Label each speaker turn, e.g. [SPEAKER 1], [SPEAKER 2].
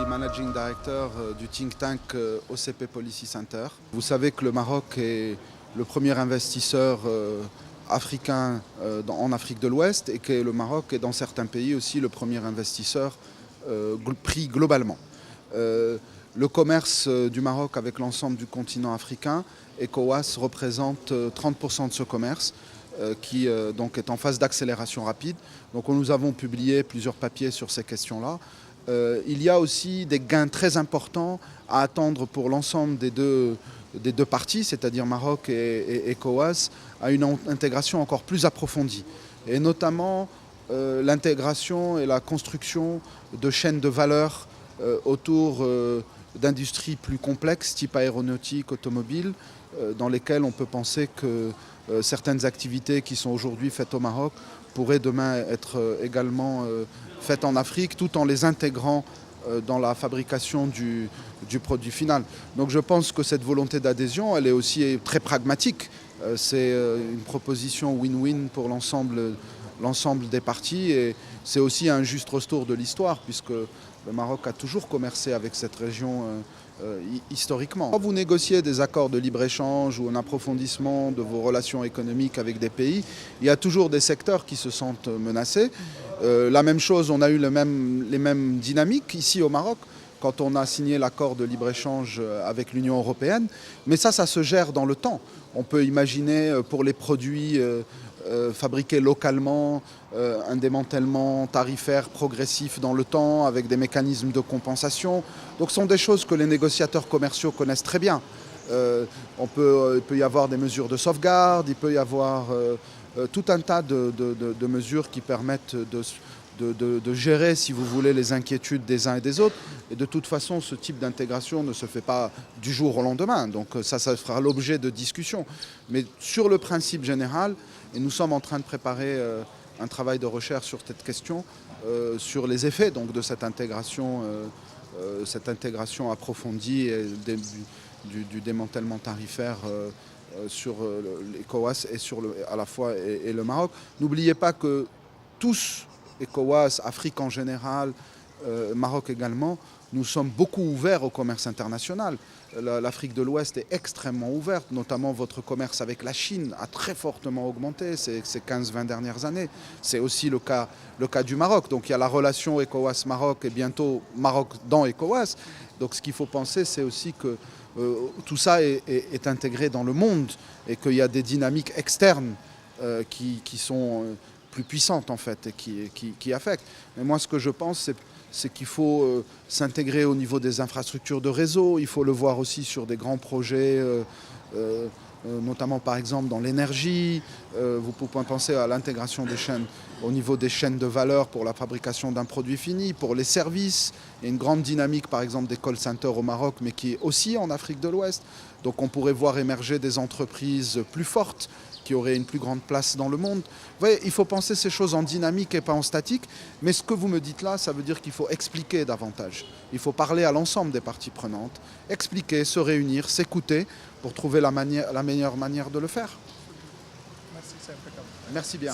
[SPEAKER 1] Managing Director du think tank OCP Policy Center. Vous savez que le Maroc est le premier investisseur africain en Afrique de l'Ouest et que le Maroc est dans certains pays aussi le premier investisseur pris globalement. Le commerce du Maroc avec l'ensemble du continent africain, ECOWAS représente 30% de ce commerce qui donc est en phase d'accélération rapide. Donc nous avons publié plusieurs papiers sur ces questions-là. Il y a aussi des gains très importants à attendre pour l'ensemble des deux parties, c'est-à-dire Maroc et ECOWAS, à une intégration encore plus approfondie. Et notamment l'intégration et la construction de chaînes de valeur autour d'industries plus complexes, type aéronautique, automobile, dans lesquelles on peut penser que certaines activités qui sont aujourd'hui faites au Maroc pourraient demain être également faites en Afrique, tout en les intégrant dans la fabrication du produit final. Donc je pense que cette volonté d'adhésion, elle est aussi très pragmatique. C'est une proposition win-win pour l'ensemble des parties et c'est aussi un juste retour de l'histoire puisque le Maroc a toujours commercé avec cette région historiquement. Quand vous négociez des accords de libre-échange ou un approfondissement de vos relations économiques avec des pays, il y a toujours des secteurs qui se sentent menacés. La même chose, on a eu les mêmes dynamiques ici au Maroc quand on a signé l'accord de libre-échange avec l'Union européenne. Mais ça se gère dans le temps. On peut imaginer pour les produits fabriqués localement, un démantèlement tarifaire progressif dans le temps avec des mécanismes de compensation. Donc ce sont des choses que les négociateurs commerciaux connaissent très bien. Il peut y avoir des mesures de sauvegarde, il peut y avoir tout un tas de mesures qui permettent de gérer, si vous voulez, les inquiétudes des uns et des autres. Et de toute façon, ce type d'intégration ne se fait pas du jour au lendemain. Donc ça fera l'objet de discussions. Mais sur le principe général, et nous sommes en train de préparer un travail de recherche sur cette question, sur les effets donc, de cette intégration approfondie et du démantèlement tarifaire sur l'ECOWAS et à la fois et le Maroc. N'oubliez pas que tous, ECOWAS, Afrique en général, Maroc également, nous sommes beaucoup ouverts au commerce international. L'Afrique de l'Ouest est extrêmement ouverte, notamment votre commerce avec la Chine a très fortement augmenté ces 15-20 dernières années. C'est aussi le cas du Maroc. Donc il y a la relation ECOWAS-Maroc et bientôt Maroc dans ECOWAS. Donc ce qu'il faut penser, c'est aussi que tout ça est intégré dans le monde et qu'il y a des dynamiques externes qui sont plus puissantes en fait et qui affectent. Mais moi ce que je pense c'est qu'il faut s'intégrer au niveau des infrastructures de réseau, il faut le voir aussi sur des grands projets, notamment par exemple dans l'énergie. Vous pouvez penser à l'intégration des chaînes au niveau des chaînes de valeur pour la fabrication d'un produit fini, pour les services. Il y a une grande dynamique par exemple des call centers au Maroc, mais qui est aussi en Afrique de l'Ouest. Donc on pourrait voir émerger des entreprises plus fortes qui auraient une plus grande place dans le monde. Vous voyez, il faut penser ces choses en dynamique et pas en statique. Mais ce que vous me dites là, ça veut dire qu'il faut expliquer davantage. Il faut parler à l'ensemble des parties prenantes, expliquer, se réunir, s'écouter pour trouver la meilleure manière de le faire.
[SPEAKER 2] Merci, c'est impeccable.
[SPEAKER 1] Merci bien.